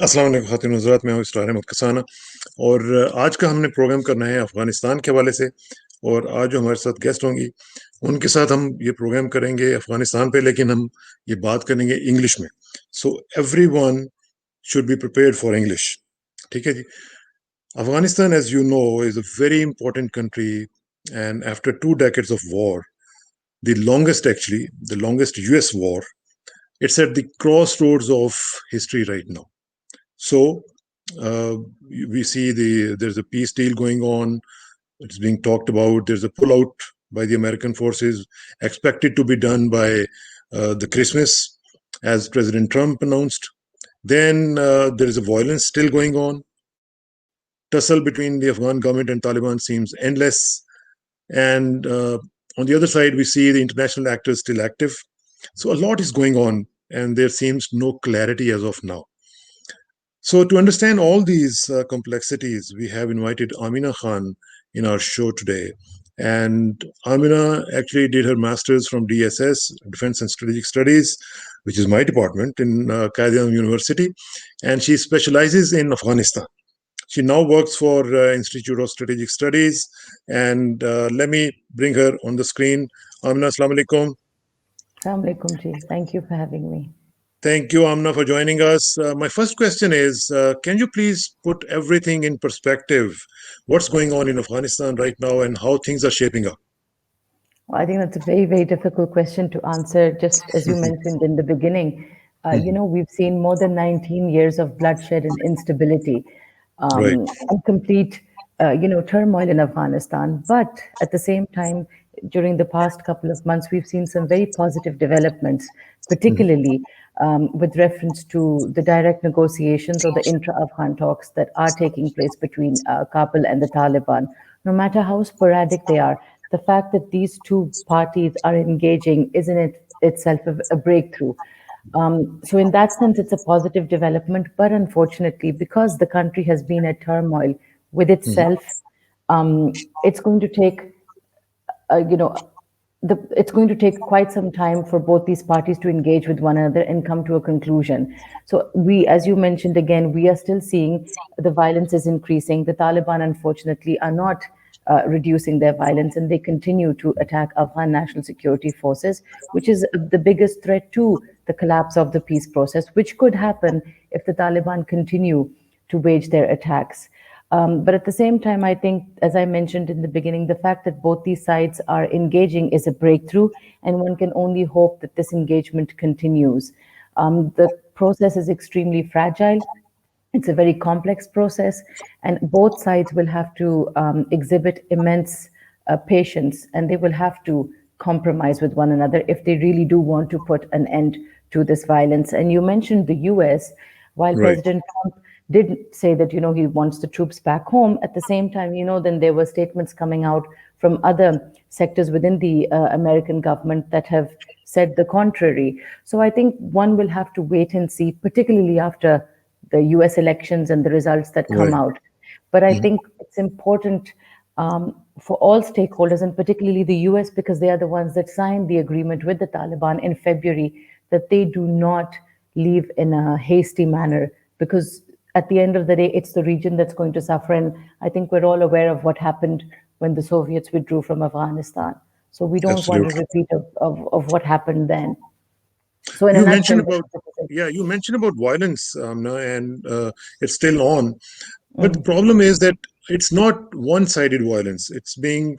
अस्सलाम वालेकुम ख़ातिन हज़रात, मैं हूँ इसरार कसाना और आज का हमने प्रोग्राम करना है अफ़गानिस्तान के हवाले से। और आज जो हमारे साथ गेस्ट होंगी उनके साथ हम ये प्रोग्राम करेंगे अफ़गानिस्तान पे, लेकिन हम ये बात करेंगे इंग्लिश में। So everyone should be prepared for English. ठीक है जी। Afghanistan, as you know, is a very important country, and after 2 decades of war, the longest actually, the longest US war, it's at the crossroads of history right now. So uh, we see there's a peace deal going on. It's being talked about. There's a pullout by the American forces expected to be done by the Christmas, as President Trump announced. Then there is a violence still going on. Tussle between the Afghan government and Taliban seems endless. And on the other side, we see the international actors still active. So a lot is going on, and there seems no clarity as of now. So, to understand all these complexities, we have invited Amina Khan in our show today. And Amina actually did her master's from DSS, Defense and Strategic Studies, which is my department in Qaeda University. And she specializes in Afghanistan. She now works for Institute of Strategic Studies. And let me bring her on the screen. Amina, assalamu alaikum. Assalamu alaikum ji. Thank you for having me. Thank you, Amna, for joining us. My first question is, can you please put everything in perspective? What's going on in Afghanistan right now and how things are shaping up? Well, I think that's a very, very difficult question to answer. Just as you mentioned in the beginning, we've seen more than 19 years of bloodshed and instability, Right. and complete, turmoil in Afghanistan. But at the same time, during the past couple of months, we've seen some very positive developments, particularly with reference to the direct negotiations or the intra-Afghan talks that are taking place between Kabul and the Taliban. No matter how sporadic they are, the fact that these two parties are engaging is in itself a breakthrough. So in that sense, it's a positive development. But unfortunately, because the country has been at turmoil with itself, it's going to take, you know, it's going to take quite some time for both these parties to engage with one another and come to a conclusion. So we, as you mentioned again, we are still seeing the violence is increasing. The Taliban, unfortunately, are not reducing their violence, and they continue to attack Afghan national security forces, which is the biggest threat to the collapse of the peace process, which could happen if the Taliban continue to wage their attacks. But at the same time, I think, as I mentioned in the beginning, the fact that both these sides are engaging is a breakthrough, and one can only hope that this engagement continues. The process is extremely fragile. It's a very complex process, and both sides will have to exhibit immense patience, and they will have to compromise with one another if they really do want to put an end to this violence. And you mentioned the US. While Right. President Trump did say that, he wants the troops back home, at the same time, then there were statements coming out from other sectors within the American government that have said the contrary. So I think one will have to wait and see, particularly after the US elections and the results that come Right. out. But I think it's important for all stakeholders, and particularly the US, because they are the ones that signed the agreement with the Taliban in February, that they do not leave in a hasty manner, because at the end of the day, it's the region that's going to suffer. And I think we're all aware of what happened when the Soviets withdrew from Afghanistan. So we don't want a Absolutely. repeat of what happened then. So in a You mentioned nutshell, about, yeah, you mentioned about violence, Amna, and it's still on. But the mm, problem is that it's not one-sided violence. It's being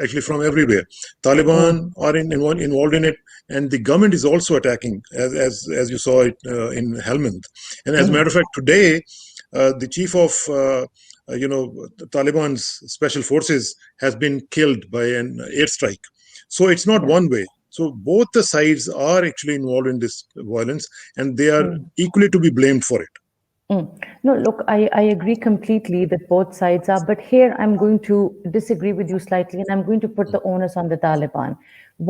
actually from everywhere. mm, Taliban are involved in it, and the government is also attacking, as you saw it in Helmand. And as a matter of fact, today, the chief of the Taliban's special forces has been killed by an airstrike. So it's not yeah. one way. So both the sides are actually involved in this violence, and they are Mm. equally to be blamed for it. No, look, I agree completely that both sides are, but here I'm going to disagree with you slightly, and I'm going to put the onus on the Taliban.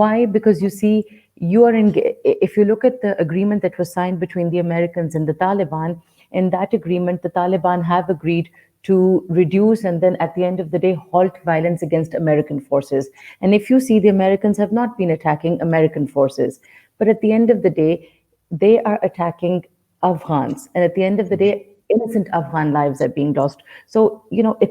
Why? Because you see, if you look at the agreement that was signed between the Americans and the Taliban, in that agreement, the Taliban have agreed to reduce and then at the end of the day halt violence against American forces. And if you see, the Americans have not been attacking American forces, but at the end of the day, they are attacking Afghans. And at the end of the day, innocent Afghan lives are being lost. So,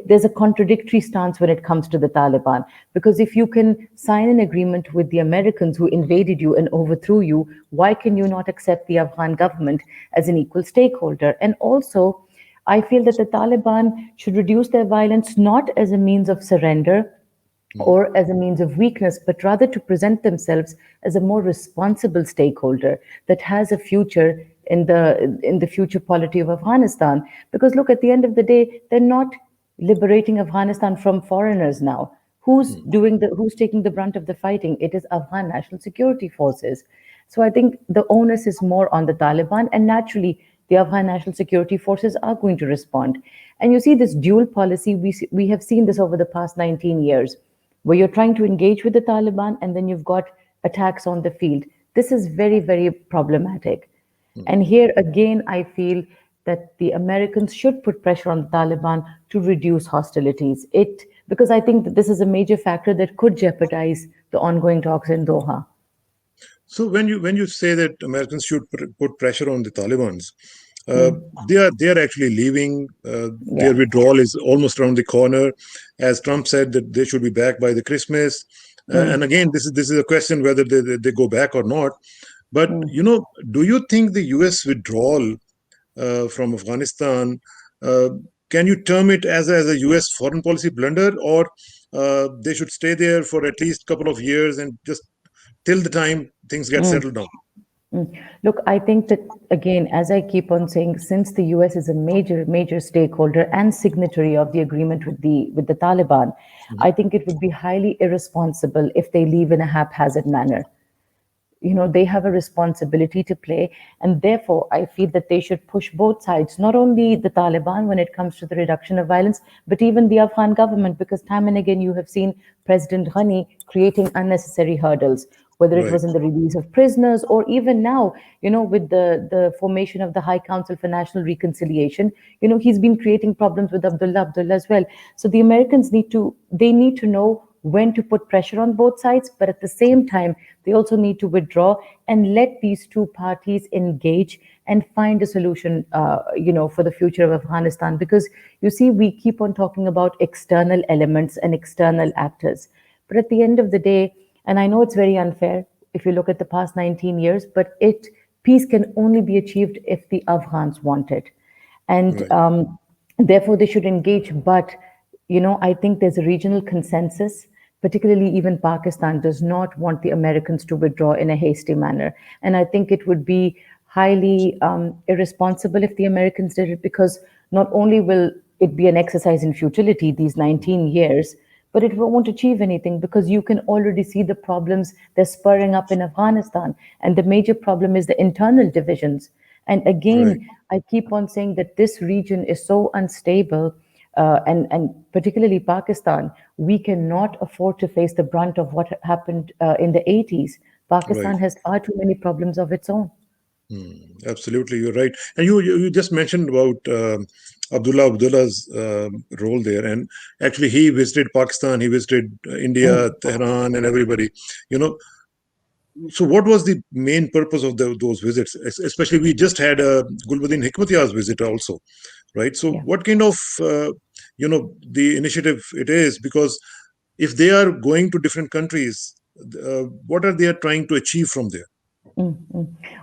there's a contradictory stance when it comes to the Taliban, because if you can sign an agreement with the Americans who invaded you and overthrew you, why can you not accept the Afghan government as an equal stakeholder? And also, I feel that the Taliban should reduce their violence not as a means of surrender or as a means of weakness, but rather to present themselves as a more responsible stakeholder that has a future in the future polity of Afghanistan. Because look, at the end of the day, they're not liberating Afghanistan from foreigners now. Who's taking the brunt of the fighting? It is Afghan National Security Forces. So I think the onus is more on the Taliban, and naturally, the Afghan National Security Forces are going to respond. And you see this dual policy, we have seen this over the past 19 years, where you're trying to engage with the Taliban and then you've got attacks on the field. This is very, very problematic. And here again, I feel that the Americans should put pressure on the Taliban to reduce hostilities. Because I think that this is a major factor that could jeopardize the ongoing talks in Doha. So when you say that Americans should put pressure on the Taliban's, they are actually leaving. Their Yeah. withdrawal is almost around the corner, as Trump said that they should be back by the Christmas. And again, this is a question whether they go back or not. But do you think the U.S. withdrawal from Afghanistan, uh, can you term it as a U.S. foreign policy blunder, or they should stay there for at least a couple of years and just till the time things get settled down? Look, I think that, again, as I keep on saying, since the US is a major, major stakeholder and signatory of the agreement with the Taliban, I think it would be highly irresponsible if they leave in a haphazard manner. They have a responsibility to play, and therefore I feel that they should push both sides, not only the Taliban when it comes to the reduction of violence, but even the Afghan government, because time and again you have seen President Ghani creating unnecessary hurdles, whether it Right. was in the release of prisoners or even now, with the formation of the High Council for National Reconciliation. He's been creating problems with Abdullah as well. So the Americans need to know when to put pressure on both sides, but at the same time, they also need to withdraw and let these two parties engage and find a solution, for the future of Afghanistan. Because you see, we keep on talking about external elements and external actors, but at the end of the day, and I know it's very unfair if you look at the past 19 years, but peace can only be achieved if the Afghans want it, and Right. therefore they should engage. But I think there's a regional consensus. Particularly, even Pakistan does not want the Americans to withdraw in a hasty manner. And I think it would be highly irresponsible if the Americans did it, because not only will it be an exercise in futility, these 19 years, but it won't achieve anything, because you can already see the problems they're spurring up in Afghanistan. And the major problem is the internal divisions. And Right. again, I keep on saying that this region is so unstable, and particularly Pakistan, we cannot afford to face the brunt of what happened in the 80s. Right. Pakistan has far too many problems of its own. Absolutely, you're right. And you just mentioned about Abdullah's role there, and actually he visited Pakistan, he visited India, Mm, Tehran, and everybody. You know, so what was the main purpose of those visits? Especially, we just had Gulbuddin Hikmatyar's visit also, right? So yeah. what kind of the initiative it is? Because if they are going to different countries, what are they trying to achieve from there?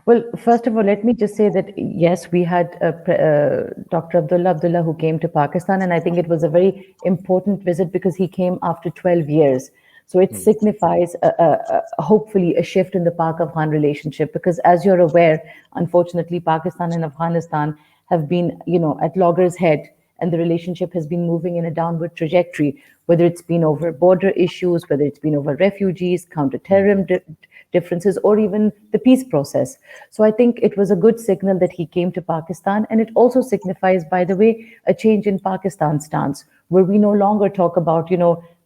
Well, first of all, let me just say that yes, we had Dr. Abdullah who came to Pakistan, and I think it was a very important visit because he came after 12 years. So it signifies hopefully a shift in the Pak-Afghan relationship, because as you're aware, unfortunately, Pakistan and Afghanistan have been, at logger's head, and the relationship has been moving in a downward trajectory, whether it's been over border issues, whether it's been over refugees, counter-terrorism differences, or even the peace process. So I think it was a good signal that he came to Pakistan. And it also signifies, by the way, a change in Pakistan's stance, where we no longer talk about,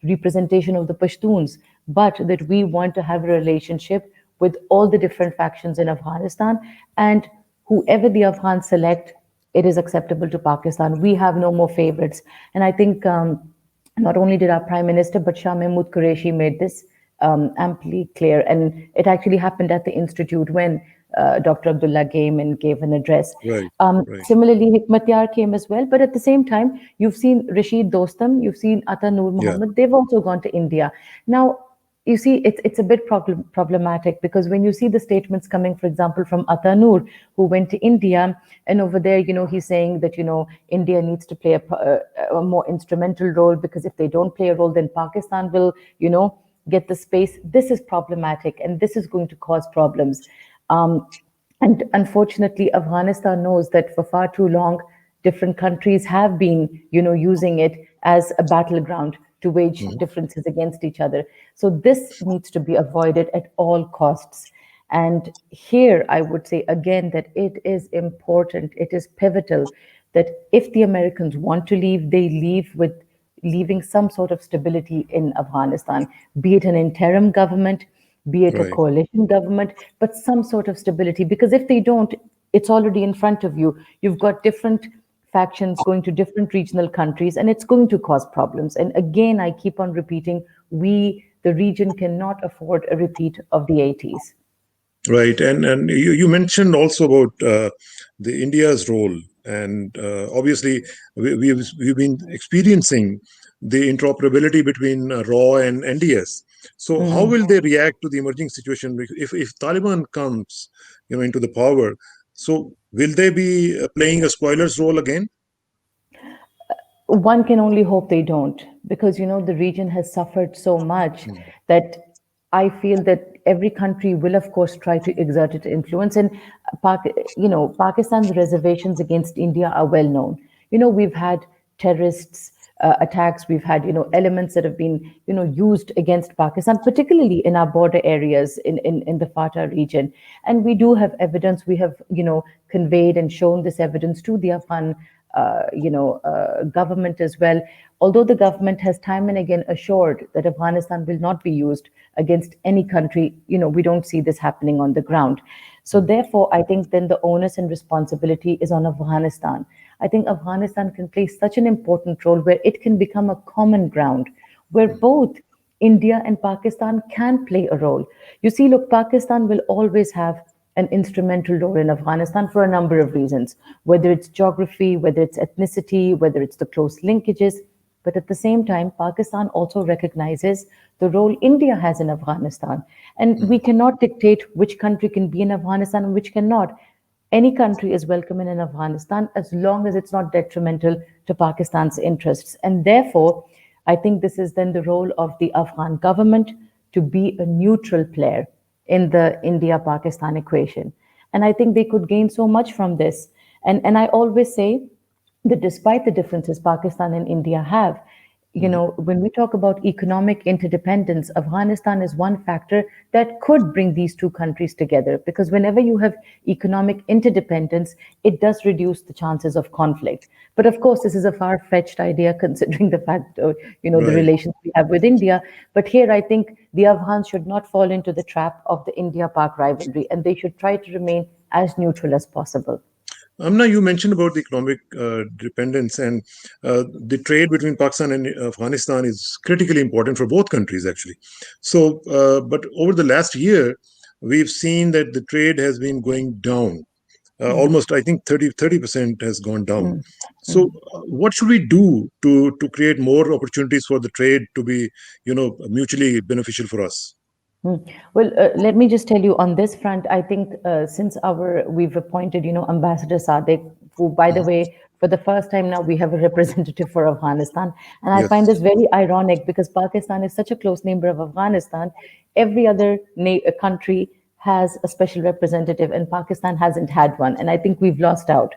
representation of the Pashtuns, but that we want to have a relationship with all the different factions in Afghanistan. And whoever the Afghans select, it is acceptable to Pakistan. We have no more favorites. And I think not only did our Prime Minister, but Shah Mahmood Qureshi made this amply clear. And it actually happened at the Institute when Dr. Abdullah came and gave an address. Right. Right. Similarly, Hikmatyar came as well. But at the same time, you've seen Rashid Dostum, you've seen Atta Noor Yeah. Muhammad. They've also gone to India. Now, you see, it's a bit problematic because when you see the statements coming, for example, from Atta Noor, who went to India, and over there, he's saying that, India needs to play a more instrumental role, because if they don't play a role, then Pakistan will, get the space. This is problematic, and this is going to cause problems. Um, and unfortunately, Afghanistan knows that for far too long, different countries have been, using it as a battleground to wage Mhm. differences against each other. So this needs to be avoided at all costs. And here I would say again that it is important, it is pivotal that if the Americans want to leave, they leave with leaving some sort of stability in Afghanistan, be it an interim government, be it a Right. coalition government, but some sort of stability. Because if they don't, it's already in front of you. You've got different factions going to different regional countries, and it's going to cause problems. And again, I keep on repeating, the region, cannot afford a repeat of the 80s. Right, and you mentioned also about the India's role, and obviously we've been experiencing the interoperability between RAW and NDS. So how Mm. will they react to the emerging situation if Taliban comes, into the power? So will they be playing a spoiler's role again? One can only hope they don't, because the region has suffered so much Mm. that I feel that every country will of course try to exert its influence. And Pakistan's reservations against India are well known. We've had terrorists attacks, we've had elements that have been used against Pakistan, particularly in our border areas in the FATA region. And we do have evidence. We have conveyed and shown this evidence to the Afghan government as well. Although the government has time and again assured that Afghanistan will not be used against any country, we don't see this happening on the ground. So therefore, I think then the onus and responsibility is on Afghanistan. I think Afghanistan can play such an important role where it can become a common ground where both India and Pakistan can play a role. You see, look, Pakistan will always have an instrumental role in Afghanistan for a number of reasons, whether it's geography, whether it's ethnicity, whether it's the close linkages. But at the same time, Pakistan also recognizes the role India has in Afghanistan. And we cannot dictate which country can be in Afghanistan and which cannot. Any country is welcome in Afghanistan as long as it's not detrimental to Pakistan's interests. And therefore, I think this is then the role of the Afghan government to be a neutral player in the India Pakistan equation. And I think they could gain so much from this. And I always say that despite the differences Pakistan and India have, when we talk about economic interdependence, Afghanistan is one factor that could bring these two countries together. Because whenever you have economic interdependence, it does reduce the chances of conflict. But of course, this is a far-fetched idea considering the fact, the Right. relations we have with India. But here, I think the Afghans should not fall into the trap of the India-Pak rivalry, and they should try to remain as neutral as possible. Amna, you mentioned about the economic dependence, and the trade between Pakistan and Afghanistan is critically important for both countries, actually. So, but over the last year, we've seen that the trade has been going down. Mm, Almost, I think 30% has gone down. mm, So, mm. what should we do to create more opportunities for the trade to be, mutually beneficial for us? Well, let me just tell you on this front. I think since we've appointed, Ambassador Sadiq, who, by the Mhm. way, for the first time now we have a representative for Afghanistan, and I find Yes. this very ironic because Pakistan is such a close neighbor of Afghanistan. Every other country has a special representative, and Pakistan hasn't had one, and I think we've lost out,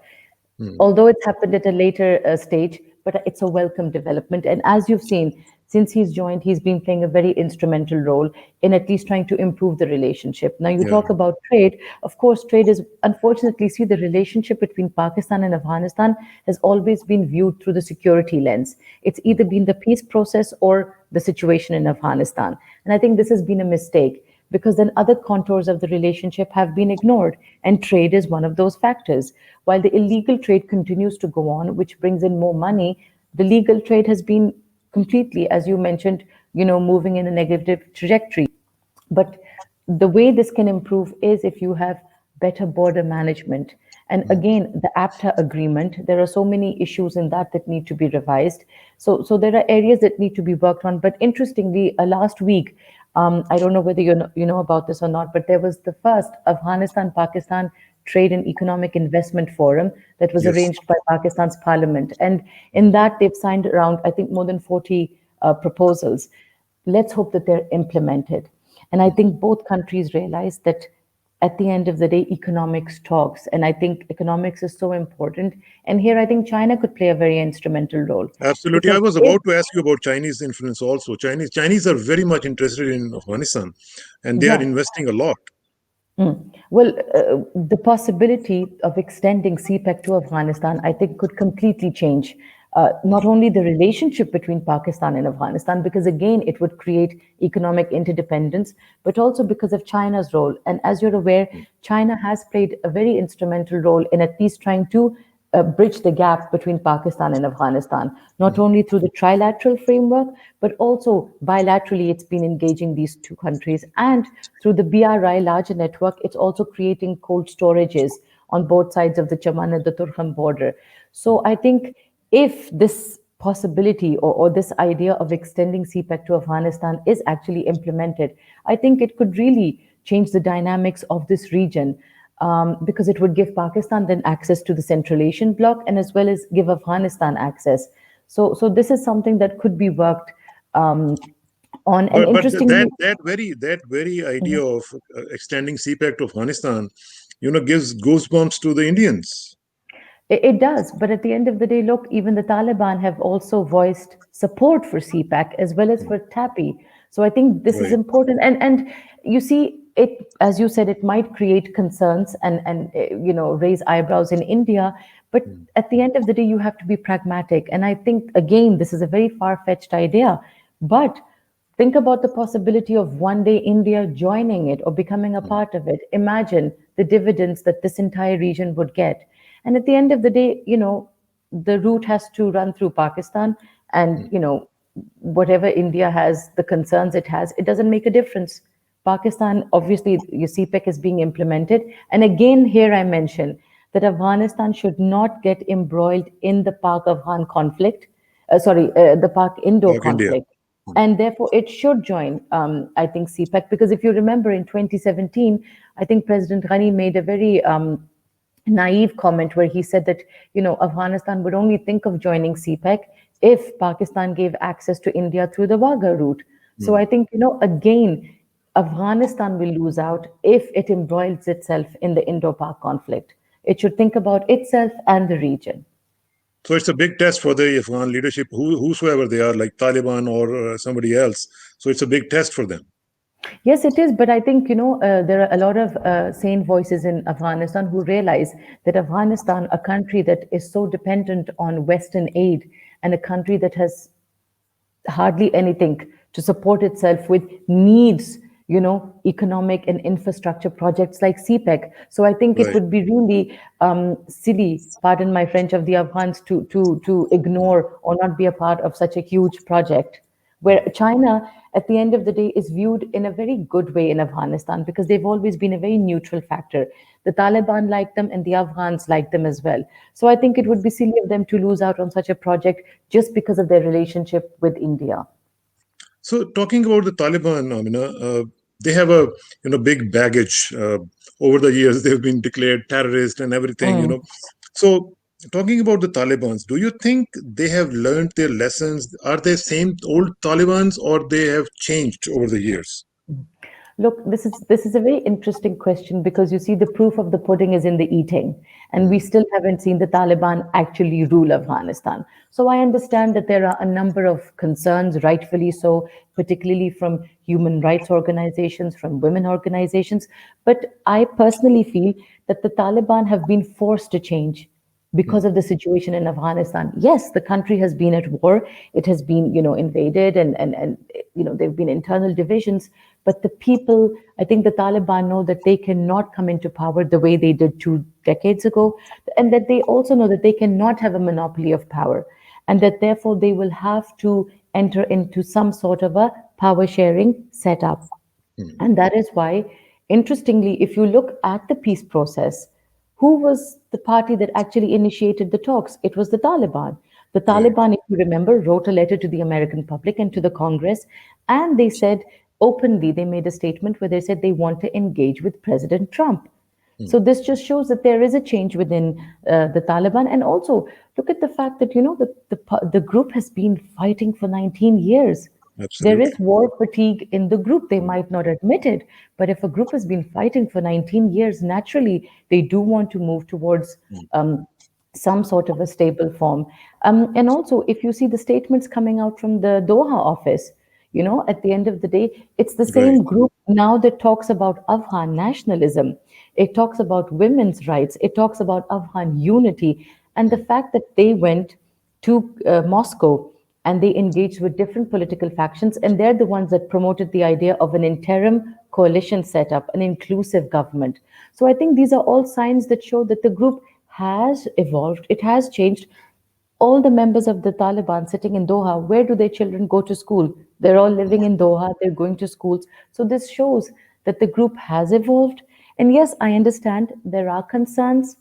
Mm. although it's happened at a later stage, but it's a welcome development. And as you've seen, since he's joined, he's been playing a very instrumental role in at least trying to improve the relationship. Now, you Yeah. talk about trade. Of course, trade is, unfortunately, see, the relationship between Pakistan and Afghanistan has always been viewed through the security lens. It's either been the peace process or the situation in Afghanistan. And I think this has been a mistake because then other contours of the relationship have been ignored, and trade is one of those factors. While the illegal trade continues to go on, which brings in more money, the legal trade has been completely, as you mentioned, moving in a negative trajectory. But the way this can improve is if you have better border management. And again, the APTA agreement, there are so many issues in that need to be revised. So there are areas that need to be worked on. But interestingly, last week, I don't know whether you know about this or not, but there was the first Afghanistan-Pakistan Trade and Economic Investment Forum that was Yes, arranged by Pakistan's parliament. And in that, they've signed around, I think, more than 40 proposals. Let's hope that they're implemented. And I think both countries realize that at the end of the day, economics talks. And I think economics is so important. And here, I think China could play a very instrumental role. absolutely. I Because was if, about to ask you about Chinese influence also. Chinese are very much interested in Afghanistan, and they are yeah, investing a lot. well, the possibility of extending CPEC to Afghanistan, I think, could completely change not only the relationship between Pakistan and Afghanistan, because again, it would create economic interdependence, but also because of China's role. And as you're aware, China has played a very instrumental role in at least trying to bridge the gap between Pakistan and Afghanistan, not only through the trilateral framework, but also bilaterally, it's been engaging these two countries. And through the BRI larger network, it's also creating cold storages on both sides of the Chaman and the Turkhan border. So I think if this possibility or this idea of extending CPEC to Afghanistan is actually implemented, I think it could really change the dynamics of this region, because it would give Pakistan then access to the Central Asian bloc and as well as give Afghanistan access. So this is something that could be worked on. And But interestingly, that very idea of extending CPEC to Afghanistan, gives goosebumps to the Indians. it does, but at the end of the day, look, even the Taliban have also voiced support for CPAC as well as for TAPI. So I think this is Right. important. And you see, it, as you said, it might create concerns and raise eyebrows in India. But at the end of the day, you have to be pragmatic. And I think again, this is a very far-fetched idea, but think about the possibility of one day India joining it or becoming a part of it. Imagine the dividends that this entire region would get. And at the end of the day, the route has to run through Pakistan. And, whatever India has, the concerns it has, it doesn't make a difference. Pakistan, obviously, your CPEC is being implemented. And again, here I mention that Afghanistan should not get embroiled in the Pak-Afghan conflict, the Pak-Indo Like India. conflict. And therefore, it should join, I think, CPEC, because if you remember in 2017, I think President Ghani made a very naive comment where he said that, Afghanistan would only think of joining CPEC if Pakistan gave access to India through the Wagah route. So I think, again, Afghanistan will lose out if it embroils itself in the Indo-Pak conflict. It should think about itself and the region. So it's a big test for the Afghan leadership, whosoever they are, like Taliban or somebody else. So it's a big test for them. Yes, it is. But I think, there are a lot of sane voices in Afghanistan who realize that Afghanistan, a country that is so dependent on Western aid and a country that has hardly anything to support itself with, needs economic and infrastructure projects like CPEC. So I think it Right. would be really silly, pardon my French, of the Afghans to ignore or not be a part of such a huge project, where China, at the end of the day, is viewed in a very good way in Afghanistan because they've always been a very neutral factor. The Taliban like them and the Afghans like them as well. So I think it would be silly of them to lose out on such a project just because of their relationship with India. So talking about the Taliban, they have a big baggage. Over the years, they've been declared terrorist and everything. So talking about the Talibans, do you think they have learned their lessons? Are they same old Talibans or they have changed over the years? Look, this is a very interesting question because you see the proof of the pudding is in the eating, and we still haven't seen the Taliban actually rule Afghanistan. So I understand that there are a number of concerns, rightfully so, particularly from human rights organizations, from women organizations. But I personally feel that the Taliban have been forced to change because of the situation in Afghanistan. Yes, the country has been at war. It has been, invaded and there have been internal divisions. But the people, I think the Taliban know that they cannot come into power the way they did 2 decades ago. And that they also know that they cannot have a monopoly of power. And that therefore they will have to enter into some sort of a power sharing setup. And that is why Interestingly, if you look at the peace process, who was the party that actually initiated the talks? It was the Taliban. The Right. Taliban, if you remember, wrote a letter to the American public and to the Congress, and they said openly, they made a statement where they said they want to engage with President Trump. Hmm. So this just shows that there is a change within the Taliban, and also look at the fact that the group has been fighting for 19 years. There Absolutely. is war fatigue in the group. They Hmm. might not admit it, but if a group has been fighting for 19 years, naturally they do want to move towards Hmm. some sort of a stable form. And also, if you see the statements coming out from the Doha office, at the end of the day, it's the Right. same group now that talks about Afghan nationalism. It talks about women's rights. It talks about Afghan unity. And the Hmm. fact that they went to Moscow and they engaged with different political factions, and they're the ones that promoted the idea of an interim coalition setup, an inclusive government. So I think these are all signs that show that the group has evolved, it has changed. All the members of the Taliban sitting in Doha, where do their children go to school? They're all living in Doha, they're going to schools. So this shows that the group has evolved. And yes, I understand there are concerns,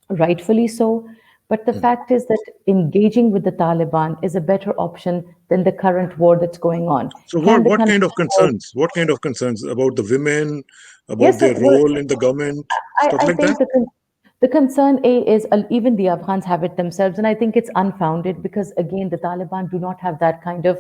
rightfully so. But the Hmm. fact is that engaging with the Taliban is a better option than the current war that's going on. So Can the what country kind of afford? concerns? What kind of concerns about the women, about Yes, their so well, role in the government, stuff I like that? think the concern A is even the Afghans have it themselves, and I think it's unfounded because again the Taliban do not have that kind of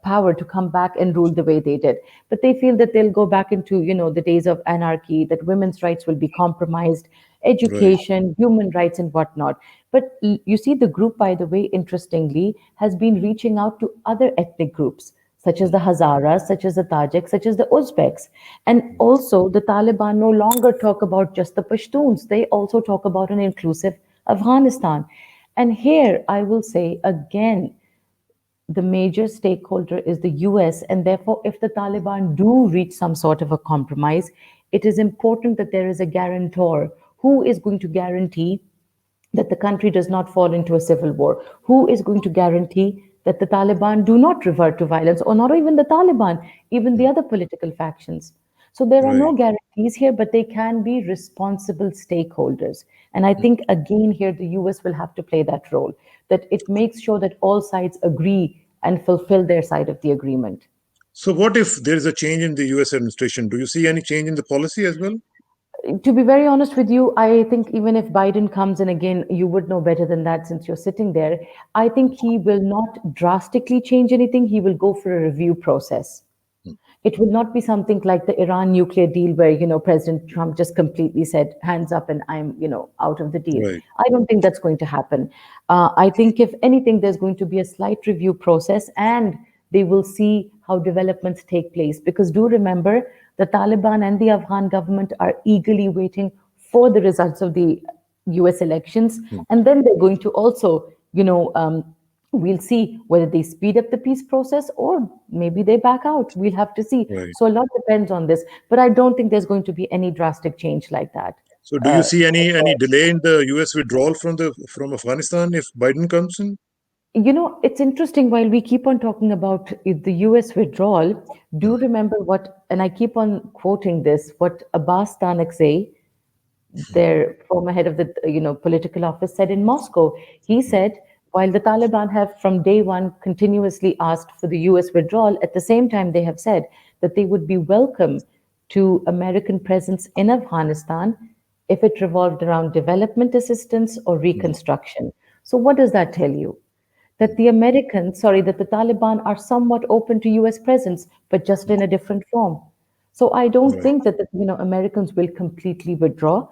power to come back and rule the way they did. But they feel that they'll go back into the days of anarchy, that women's rights will be compromised, Right. education, human rights, and whatnot. But you see, the group, by the way, interestingly, has been reaching out to other ethnic groups such as Hmm. the Hazaras, such as the Tajiks, such as the Uzbeks. And also, the Taliban no longer talk about just the Pashtuns, they also talk about an inclusive Afghanistan. And here, I will say again, the major stakeholder is the US, and therefore, if the Taliban do reach some sort of a compromise, it is important that there is a guarantor who is going to guarantee that the country does not fall into a civil war? Who is going to guarantee that the Taliban do not revert to violence, or not even the Taliban, even the Hmm. other political factions? So there are no Right. guarantees here, but they can be responsible stakeholders. And I Hmm. think, again, here the US will have to play that role, that it makes sure that all sides agree and fulfill their side of the agreement. So what if there is a change in the US administration? Do you see any change in the policy as well? To be very honest with you, I think even if Biden comes in again, you would know better than that since you're sitting there. I think he will not drastically change anything. He will go for a review process. Hmm. It will not be something like the Iran nuclear deal where, President Trump just completely said, hands up and I'm, out of the deal. Right. I don't think that's going to happen. I think if anything, there's going to be a slight review process and they will see how developments take place. Because do remember, the Taliban and the Afghan government are eagerly waiting for the results of the US elections. Hmm. And then they're going to also, we'll see whether they speed up the peace process or maybe they back out. We'll have to see. Right. So a lot depends on this. But I don't think there's going to be any drastic change like that. So do you Uh, see any delay in the US withdrawal from Afghanistan if Biden comes in? It's interesting while we keep on talking about the US withdrawal, do Hmm. remember what, and I keep on quoting this, what Abbas Tanakzai, their former head of the political office, said in Moscow. He Hmm. said, while the Taliban have from day one continuously asked for the US withdrawal, at the same time they have said that they would be welcome to American presence in Afghanistan if it revolved around development assistance or Hmm. reconstruction. So what does that tell you? That the Americans, sorry, that the Taliban are somewhat open to US presence, but just in a different form. So I don't Right. think that Americans will completely withdraw,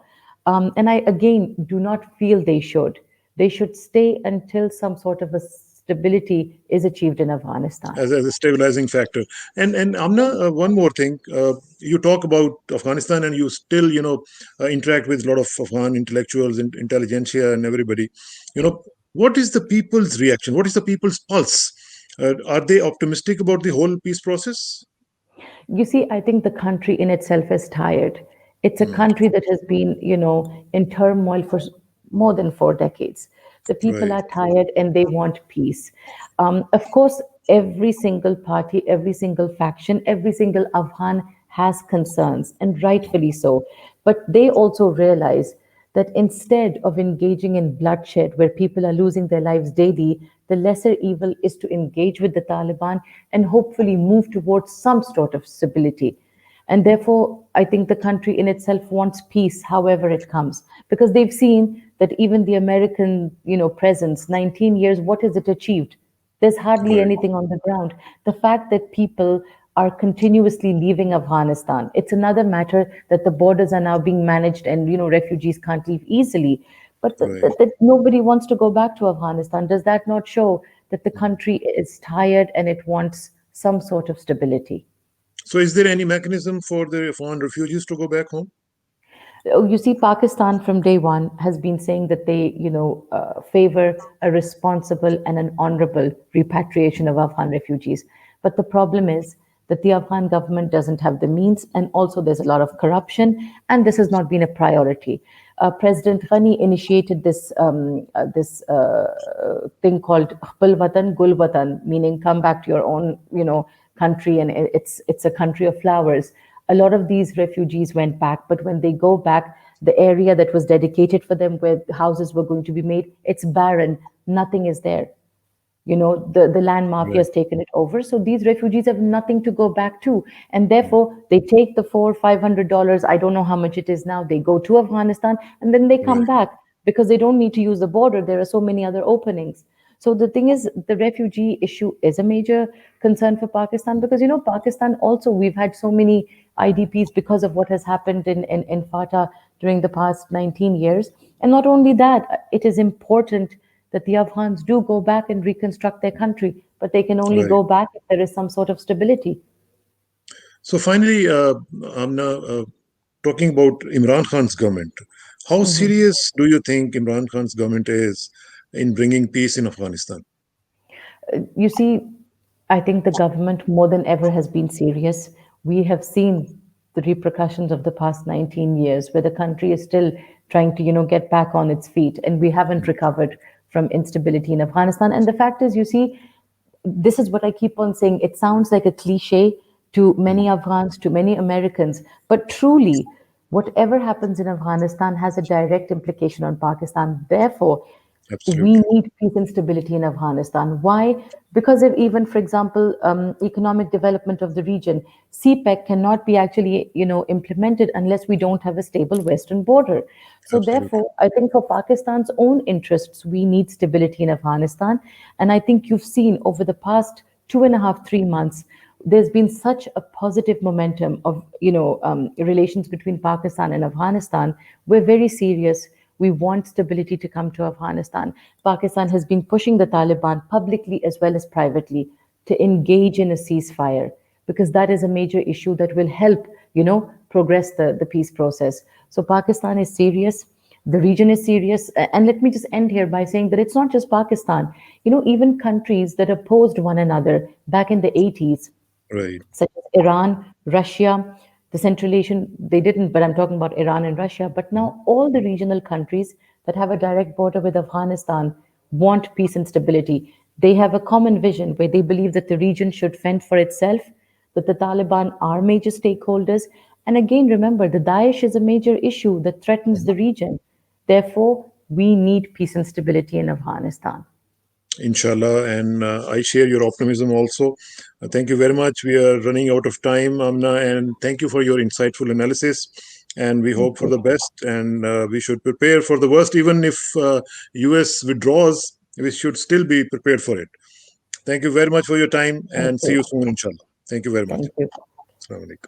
and I again do not feel they should. They should stay until some sort of a stability is achieved in Afghanistan. As a stabilizing factor. And Amna, one more thing. You talk about Afghanistan, and you still interact with a lot of Afghan intellectuals and intelligentsia and everybody. What is the people's reaction? What is the people's pulse? Are they optimistic about the whole peace process? You see, I think the country in itself is tired. It's a Hmm. country that has been, in turmoil for more than 4 decades. The people Right. are tired and they want peace. Of course, every single party, every single faction, every single Afghan has concerns, and rightfully so. But they also realize that instead of engaging in bloodshed where people are losing their lives daily, the lesser evil is to engage with the Taliban and hopefully move towards some sort of stability. And therefore, I think the country in itself wants peace, however it comes, because they've seen that even the American, presence, 19 years, what has it achieved? There's hardly Right. anything on the ground. The fact that people are continuously leaving Afghanistan, it's another matter that the borders are now being managed and, refugees can't leave easily. But Right. that nobody wants to go back to Afghanistan. Does that not show that the country is tired and it wants some sort of stability? So, is there any mechanism for the Afghan refugees to go back home? You see, Pakistan from day one has been saying that they, favor a responsible and an honorable repatriation of Afghan refugees. But the problem is that the Afghan government doesn't have the means, and also there's a lot of corruption, and this has not been a priority. President Ghani initiated this thing called Khpal Watan Gul Watan, meaning come back to your own, country, and it's a country of flowers. A lot of these refugees went back, but when they go back, the area that was dedicated for them, where houses were going to be made, it's barren. Nothing is there. The land mafia Right. has taken it over. So these refugees have nothing to go back to. And therefore, they take the $400-500, I don't know how much it is now, they go to Afghanistan and then they come Right. back because they don't need to use the border. There are so many other openings. So the thing is, the refugee issue is a major concern for Pakistan because, Pakistan also, we've had so many IDPs because of what has happened in Fatah during the past 19 years. And not only that, it is important that the Afghans do go back and reconstruct their country, but they can only Right. go back if there is some sort of stability. So, finally, Amna, talking about Imran Khan's government, how Mhm. serious do you think Imran Khan's government is in bringing peace in Afghanistan? You see, I think the government more than ever has been serious. We have seen the repercussions of the past 19 years where the country is still trying to, get back on its feet and we haven't recovered from instability in Afghanistan. And the fact is, you see, this is what I keep on saying. It sounds like a cliche to many Afghans, to many Americans, but truly, whatever happens in Afghanistan has a direct implication on Pakistan. Therefore, we Absolutely. need peace and stability in Afghanistan. Why? Because of even, for example, economic development of the region, CPEC cannot be actually, implemented unless we don't have a stable western border. So Absolutely. therefore, I think for Pakistan's own interests, we need stability in Afghanistan. And I think you've seen over the past 2.5, 3 months, there's been such a positive momentum of, relations between Pakistan and Afghanistan. We're very serious. We want stability to come to Afghanistan. Pakistan has been pushing the Taliban publicly as well as privately to engage in a ceasefire because that is a major issue that will help, progress the peace process. So Pakistan is serious. The region is serious. And let me just end here by saying that it's not just Pakistan. Even countries that opposed one another back in the 80s, Right. such as Iran, Russia, the Central Asian, they didn't, but I'm talking about Iran and Russia. But now all the regional countries that have a direct border with Afghanistan want peace and stability. They have a common vision where they believe that the region should fend for itself, that the Taliban are major stakeholders. And again, remember, the Daesh is a major issue that threatens the region. Therefore, we need peace and stability in Afghanistan. Inshallah, and I share your optimism also. Thank you very much. We are running out of time, Amna, and thank you for your insightful analysis. And we Thank hope for you. the best, and we should prepare for the worst. Even if US withdraws, we should still be prepared for it. Thank you very much for your time, Thank and see you. you soon, inshallah. Thank you very much. Thank you. Assalamu alaikum.